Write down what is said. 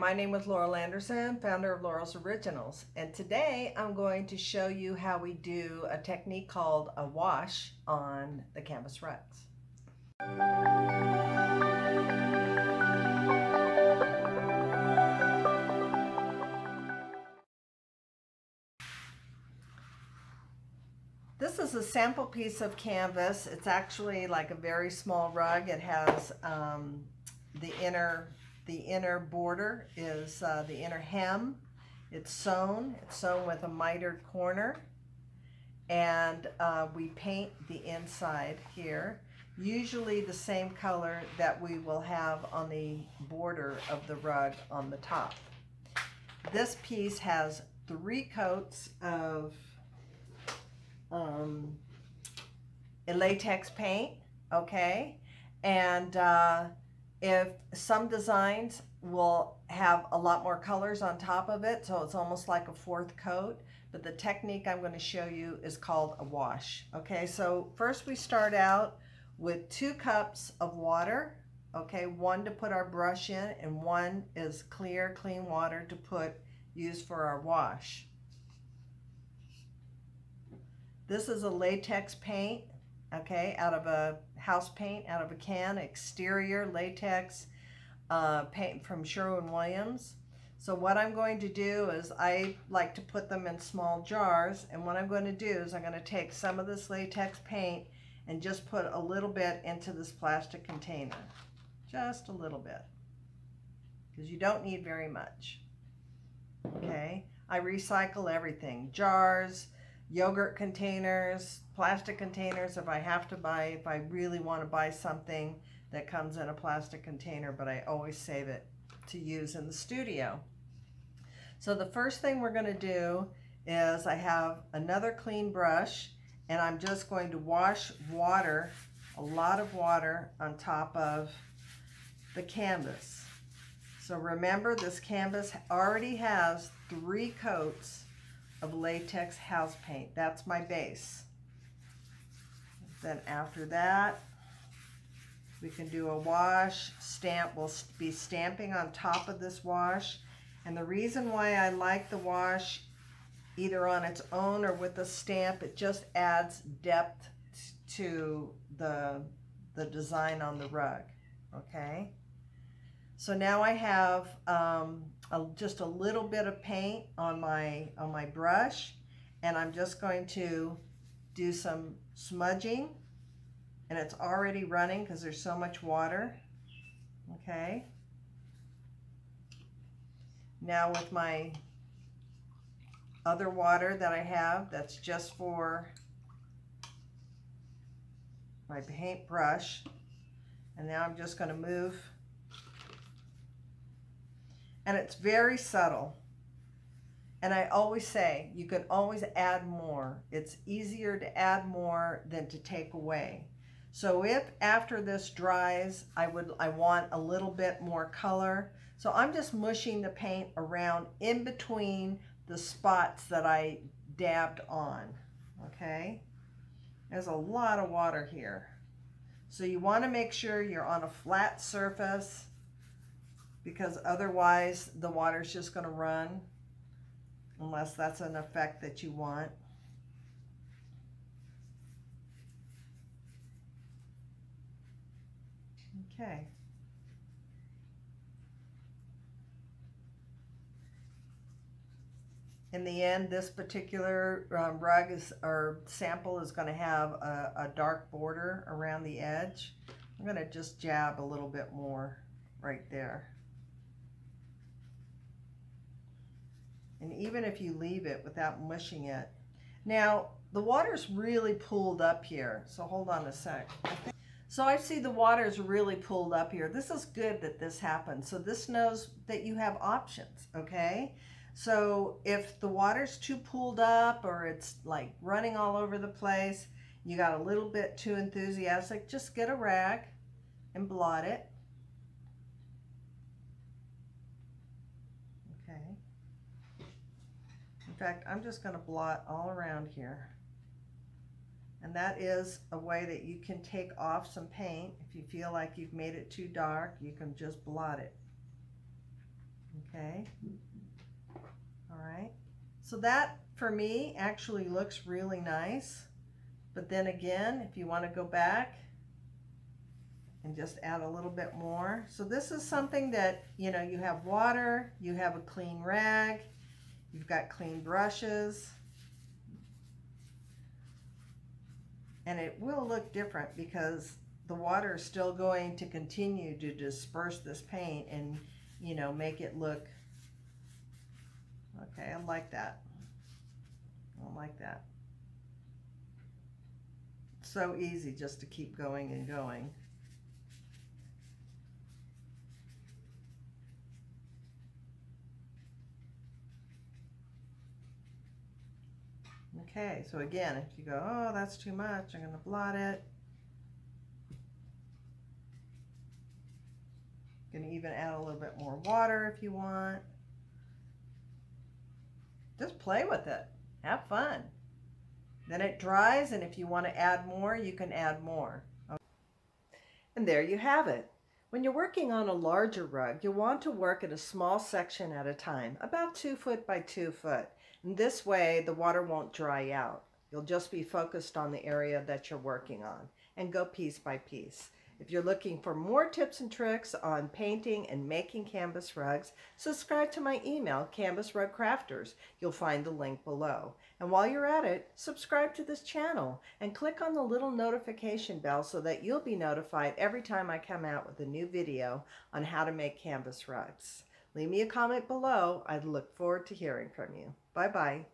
my name is Laurel Anderson, founder of Laurel's Originals, and today I'm going to show you how we do a technique called a wash on the canvas rugs. This is a sample piece of canvas. It's actually like a very small rug. It has the inner border is the inner hem. It's sewn with a mitered corner, and we paint the inside here, usually the same color that we will have on the border of the rug on the top. This piece has 3 coats of a latex paint, okay, and if some designs will have a lot more colors on top of it, so it's almost like a 4th coat, but the technique I'm going to show you is called a wash. Okay, so first we start out with 2 cups of water, okay, 1 to put our brush in and 1 is clear, clean water to use for our wash. This is a latex paint, okay, out of a house paint, out of a can, exterior latex paint from Sherwin-Williams. So what I'm going to do is I like to put them in small jars, and what I'm going to do is I'm going to take some of this latex paint and just put a little bit into this plastic container. Just a little bit, because you don't need very much. Okay, I recycle everything, jars, yogurt containers, plastic containers if I really want to buy something that comes in a plastic container, but I always save it to use in the studio. So the first thing we're going to do is I have another clean brush, and I'm just going to wash water, a lot of water, on top of the canvas. So remember, this canvas already has 3 coats of latex house paint. That's my base. Then after that, we can do a wash. We'll be stamping on top of this wash. And the reason why I like the wash either on its own or with a stamp, it just adds depth to the design on the rug. Okay, so now I have just a little bit of paint on my brush, and I'm just going to do some smudging, and it's already running because there's so much water. Okay, now with my other water that I have, that's just for my paint brush, and now I'm just going to move. And it's very subtle. And I always say, you can always add more. It's easier to add more than to take away. So if after this dries, I want a little bit more color. So I'm just mushing the paint around in between the spots that I dabbed on, okay? There's a lot of water here. So you want to make sure you're on a flat surface, because otherwise the water's just going to run, unless that's an effect that you want. Okay. In the end, this particular rug or sample is going to have a dark border around the edge. I'm going to just jab a little bit more right there. And even if you leave it without mushing it. Now, the water's really pooled up here, so hold on a sec. So I see the water's really pooled up here. This is good that this happened. So this knows that you have options, okay? So if the water's too pooled up or it's like running all over the place, you got a little bit too enthusiastic, just get a rag and blot it. Okay. In fact, I'm just going to blot all around here. And that is a way that you can take off some paint. If you feel like you've made it too dark, you can just blot it. Okay. All right. So that, for me, actually looks really nice. But then again, if you want to go back and just add a little bit more. So this is something that, you know, you have water, you have a clean rag, you've got clean brushes, and it will look different because the water is still going to continue to disperse this paint and, you know, make it look, okay, I like that. I like that. So easy just to keep going and going. Okay, so again, if you go, oh, that's too much, I'm going to blot it. You can even add a little bit more water if you want. Just play with it. Have fun. Then it dries, and if you want to add more, you can add more. Okay. And there you have it. When you're working on a larger rug, you'll want to work at a small section at a time, about 2 foot by 2 foot. And this way, the water won't dry out. You'll just be focused on the area that you're working on and go piece by piece. If you're looking for more tips and tricks on painting and making canvas rugs, subscribe to my email, Canvas Rug Crafters. You'll find the link below. And while you're at it, subscribe to this channel and click on the little notification bell so that you'll be notified every time I come out with a new video on how to make canvas rugs. Leave me a comment below. I'd look forward to hearing from you. Bye-bye.